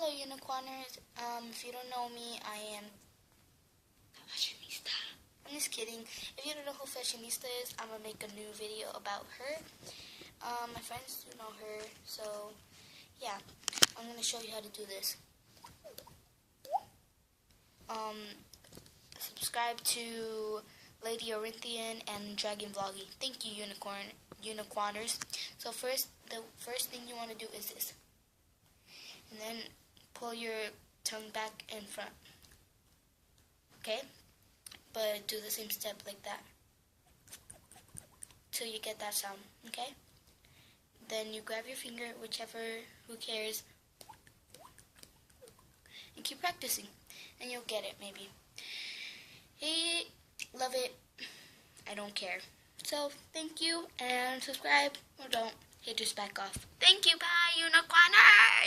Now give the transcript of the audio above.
Hello, Unicorners. If you don't know me, I am Fashionista. I'm just kidding. If you don't know who Fashionista is, I'm gonna make a new video about her. My friends do know her, so yeah, I'm gonna show you how to do this. Subscribe to Lady Orinthian and Dragon Vlogging. Thank you, Unicorners. So the first thing you want to do is this, and then pull your tongue back in front. Okay, but do the same step like that till you get that sound. Okay, then you grab your finger, whichever, who cares, and keep practicing, and you'll get it maybe. Hey, love it. I don't care. So thank you, and subscribe or don't. Hey, just back off. Thank you. Bye, Unicorners.